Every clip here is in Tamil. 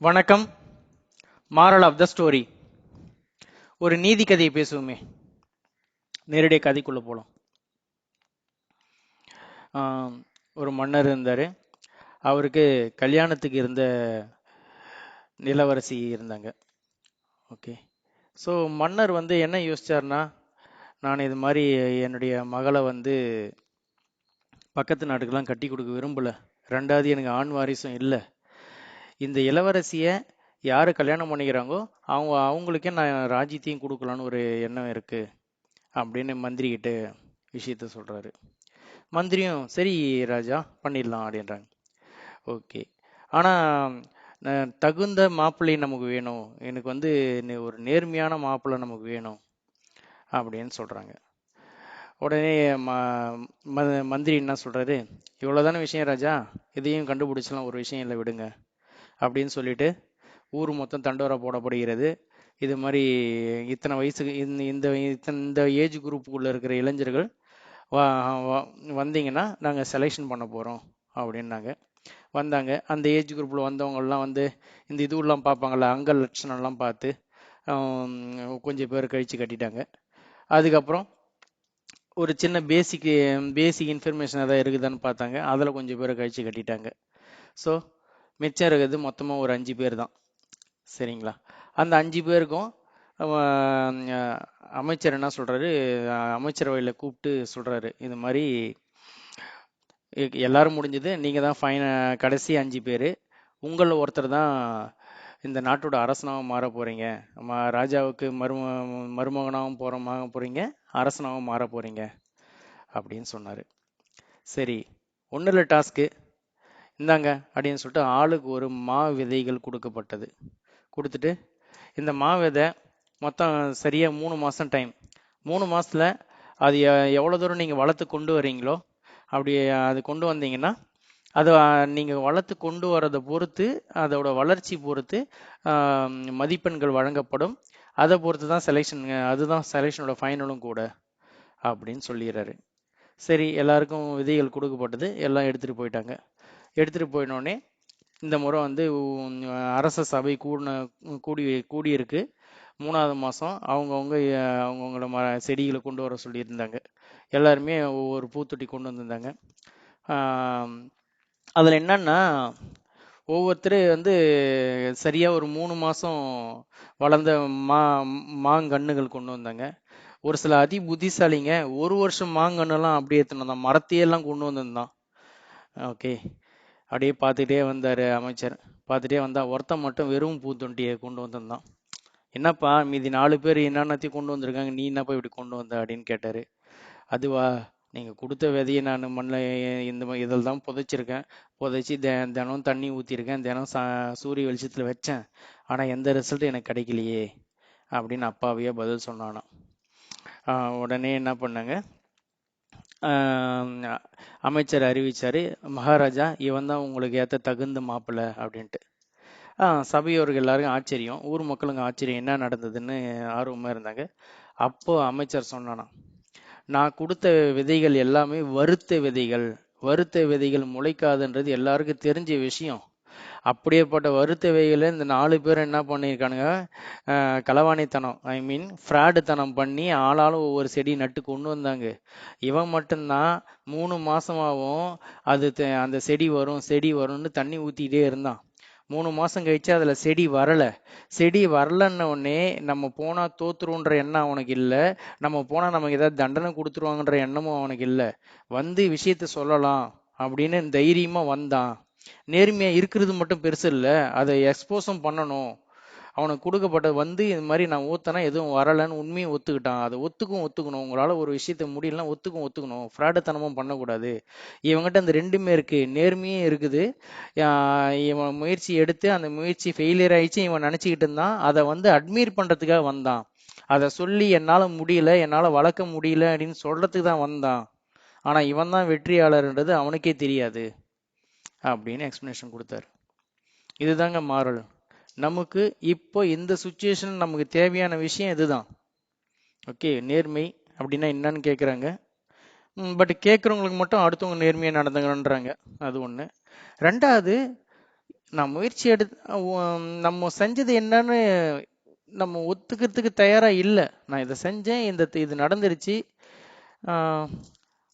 வணக்கம். Moral of the story. ஒரு நீதி கதையை பேசுவோமே. நேரடியாக கதைக்குள்ள போலாம். ஒரு மன்னர் இருந்தாரு. அவருக்கு கல்யாணத்துக்கு இருந்த இளவரசி இருந்தாங்க. ஓகே. ஸோ மன்னர் என்ன யோசிச்சார்னா, நான் இது மாதிரி என்னுடைய மகளை பக்கத்து நாட்டுக்கெல்லாம் கட்டி கொடுக்க விரும்பல. ரெண்டாவது எனக்கு ஆண் வாரிசும் இல்லை. இந்த இளவரசியை யாரு கல்யாணம் பண்ணிக்கிறாங்கோ அவங்களுக்கே நான் ராஜ்யத்தையும் கொடுக்கலான்னு ஒரு எண்ணம் இருக்கு அப்படின்னு மந்திரி கிட்ட விஷயத்த சொல்றாரு. மந்திரியும் சரி ராஜா பண்ணிடலாம் அப்படின்றாங்க. ஓகே. ஆனா தகுந்த மாப்பிள்ளை நமக்கு வேணும். எனக்கு ஒரு நேர்மையான மாப்பிள்ளை நமக்கு வேணும் அப்படின்னு சொல்றாங்க. உடனே மந்திரி என்ன சொல்றாரு, இவ்வளவுதான விஷயம் ராஜா, இதையும் கண்டுபிடிச்சலாம், ஒரு விஷயம் இல்லை விடுங்க அப்படின்னு சொல்லிட்டு ஊர் மொத்தம் தண்டோரா போடப்படுகிறது. இது மாதிரி இத்தனை வயசுக்கு இந்த ஏஜ் குரூப்புக்குள்ள இருக்கிற இளைஞர்கள் வந்தீங்கன்னா நாங்கள் செலெக்ஷன் பண்ண போகிறோம் அப்படின்னாங்க. வந்தாங்க. அந்த ஏஜ் குரூப்பில் வந்தவங்கெல்லாம் இந்த இதுவெல்லாம் பார்ப்பாங்கள்ல, அங்க லட்சணம்லாம் பார்த்து கொஞ்சம் பேர் கழித்து கட்டிட்டாங்க. அதுக்கப்புறம் ஒரு சின்ன பேசிக் இன்ஃபர்மேஷன் எதாவது இருக்குதான்னு பார்த்தாங்க. அதில் கொஞ்சம் பேரை கழித்து கட்டிட்டாங்க. ஸோ மிச்சம் இருக்கிறது மொத்தமாக ஒரு 5 பேர் தான். சரிங்களா? அந்த 5 பேருக்கும் அமைச்சர் என்ன சொல்றாரு, அமைச்சரவையில் கூப்பிட்டு சொல்றாரு, இது மாதிரி எல்லாரும் முடிஞ்சது, நீங்க தான் கடைசி 5 பேர், உங்களில் ஒருத்தர் தான் இந்த நாட்டோட அரசனாகவும் மாற போறீங்க. ராஜாவுக்கு மருமகனாகவும் போறீங்க, அரசனாகவும் மாற போறீங்க அப்படின்னு சொன்னாரு. சரி, ஒன்றும் இல்லை, டாஸ்க்கு இந்தாங்க அப்படின்னு சொல்லிட்டு ஆளுக்கு ஒரு மா விதைகள் கொடுக்கப்பட்டது. கொடுத்துட்டு இந்த மா விதை மொத்தம் சரியா 3 மாசம் டைம். 3 மாசத்துல அது எவ்வளவு தூரம் நீங்க வளர்த்து கொண்டு வரீங்களோ, அப்படி அது கொண்டு வந்தீங்கன்னா அதை நீங்க வளர்த்து கொண்டு வரதை பொறுத்து, அதோட வளர்ச்சி பொறுத்து மதிப்பெண்கள் வழங்கப்படும். அதை பொறுத்து தான் செலெக்ஷன், அதுதான் செலெக்ஷனோட ஃபைனலும் கூட அப்படின்னு சொல்லிடுறாரு. சரி, எல்லாருக்கும் விதைகள் கொடுக்கப்பட்டது, எல்லாம் எடுத்துட்டு போயிட்டாங்க. எடுத்துட்டு போயினோடனே இந்த முறை அரச சபை கூடியிருக்கு. 3வது மாதம் அவங்கவுங்களோட செடிகளை கொண்டு வர சொல்லியிருந்தாங்க. எல்லாருமே ஒவ்வொரு பூத்தொட்டி கொண்டு வந்திருந்தாங்க. அதில் என்னன்னா, ஒவ்வொருத்தர் சரியா ஒரு 3 மாதம் வளர்ந்த மாங்கன்னுகள் கொண்டு வந்தாங்க. ஒரு சில அதி புத்திசாலிங்க 1 வருஷம் மாங்கன்னுலாம் அப்படியே எடுத்துன்னு மரத்தையெல்லாம் கொண்டு வந்திருந்தான். ஓகே. அப்படியே பார்த்துட்டே வந்தார் அமைச்சர். பார்த்துட்டே வந்தா ஒருத்தன் மட்டும் வெறும் பூத்தொண்டியை கொண்டு வந்திருந்தான். என்னப்பா மீதி 4 பேர் என்னென்னத்தையும் கொண்டு வந்திருக்காங்க, நீ என்னப்பா இப்படி கொண்டு வந்த அப்படின்னு கேட்டாரு. அதுவா, நீங்கள் கொடுத்த விதையை நான் மண்ணில் இதில் தான் புதைச்சிருக்கேன். புதைச்சி தினம் தண்ணி ஊற்றிருக்கேன், தினம் சூரிய வெளிச்சத்தில் வச்சேன். ஆனால் எந்த ரிசல்ட்டும் எனக்கு கிடைக்கலையே அப்படின்னு அப்பாவையே பதில் சொன்னானாம். உடனே என்ன பண்ணாங்க, அமைச்சர் அறிவிச்சாரு, மகாராஜா இவன் தான் உங்களுக்கு ஏற்ற தகுந்த மாப்பிள்ளை அப்படின்ட்டு. சபையோர்கள் எல்லாருக்கும் ஆச்சரியம், ஊர் மக்களுங்க ஆச்சரியம், என்ன நடந்ததுன்னு ஆர்வமாக இருந்தாங்க. அப்போ அமைச்சர் சொன்னானா, நான் கொடுத்த விதைகள் எல்லாமே வறுத்த விதைகள். வறுத்த விதைகள் முளைக்காதுன்றது எல்லாருக்கும் தெரிஞ்ச விஷயம். அப்படியேப்பட்ட வறுத்த விதைகளை இந்த 4 பேர் என்ன பண்ணியிருக்கானுங்க, களவாணித்தனம், ஐ மீன் ஃப்ராடுத்தனம் பண்ணி ஆளாலும் ஒவ்வொரு செடி நட்டு கொண்டு வந்தாங்க. இவன் மட்டும்தான் 3 மாசமாகவும் அந்த செடி வரும்னு தண்ணி ஊற்றிக்கிட்டே இருந்தான். 3 மாசம் கழிச்சு அதில் செடி வரலை. செடி வரலன்ன உடனே நம்ம போனால் தோத்துருன்ற எண்ணம் அவனுக்கு இல்லை. நம்ம போனால் நமக்கு ஏதாவது தண்டனை கொடுத்துருவாங்கன்ற எண்ணமும் அவனுக்கு இல்லை. விஷயத்த சொல்லலாம் அப்படின்னு தைரியமாக வந்தான். நேர்மையாக இருக்கிறது மட்டும் பெருசு இல்லை, அதை எக்ஸ்போஸும் பண்ணணும். அவனுக்கு கொடுக்கப்பட்ட இது மாதிரி நான் ஊத்தனா எதுவும் வரலைன்னு உண்மையும் ஒத்துக்கிட்டான். அதை ஒத்துக்கணும். உங்களால் ஒரு விஷயத்த முடியலன்னா ஒத்துக்கணும். ஃப்ராடுத்தனமும் பண்ணக்கூடாது. இவங்ககிட்ட அந்த 2மே இருக்கு, நேர்மையும் இருக்குது. இவன் முயற்சி எடுத்து அந்த முயற்சி ஃபெயிலியர் ஆயிடுச்சு இவன் நினச்சிக்கிட்டு இருந்தான். அதை அட்மையர் பண்ணுறதுக்காக வந்தான். அதை சொல்லி என்னால் முடியல, என்னால் வளர்க்க முடியல அப்படின்னு சொல்றதுக்கு தான் வந்தான். ஆனால் இவன் தான் வெற்றியாளர்ன்றது அவனுக்கே தெரியாது அப்படின்னு எக்ஸ்பிளனேஷன் கொடுத்தாரு. இதுதாங்க மாரல். நமக்கு இப்போ இந்த சுச்சுவேஷன் நமக்கு தேவையான விஷயம் இதுதான். ஓகே, நேர்மை அப்படின்னா என்னன்னு கேட்குறாங்க. பட் கேட்குறவங்களுக்கு மட்டும் அடுத்தவங்க நேர்மையாக நடந்துங்கன்றாங்க. அது ஒன்று. ரெண்டாவது, நான் முயற்சி நம்ம செஞ்சது என்னன்னு நம்ம ஒத்துக்கிறதுக்கு தயாரா இல்லை. நான் இதை செஞ்சேன், இது நடந்துருச்சு, ஆஹ்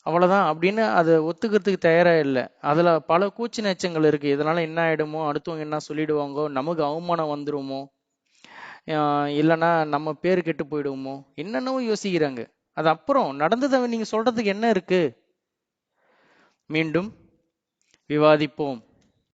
அவ்வளவுதான் அப்படின்னு அதை ஒத்துக்கிறதுக்கு தயாரா இல்லை. அதுல பல கூச்சு நேச்சங்கள் இருக்கு. இதனால என்ன ஆயிடுமோ, அடுத்தவங்க என்ன சொல்லிடுவாங்கோ, நமக்கு அவமானம் வந்துருமோ, இல்லைன்னா நம்ம பேர் கெட்டு போயிடுவோமோ, என்னென்னவோ யோசிக்கிறாங்க. அது அப்புறம் நடந்ததை நீங்க சொல்றதுக்கு என்ன இருக்கு? மீண்டும் விவாதிப்போம்.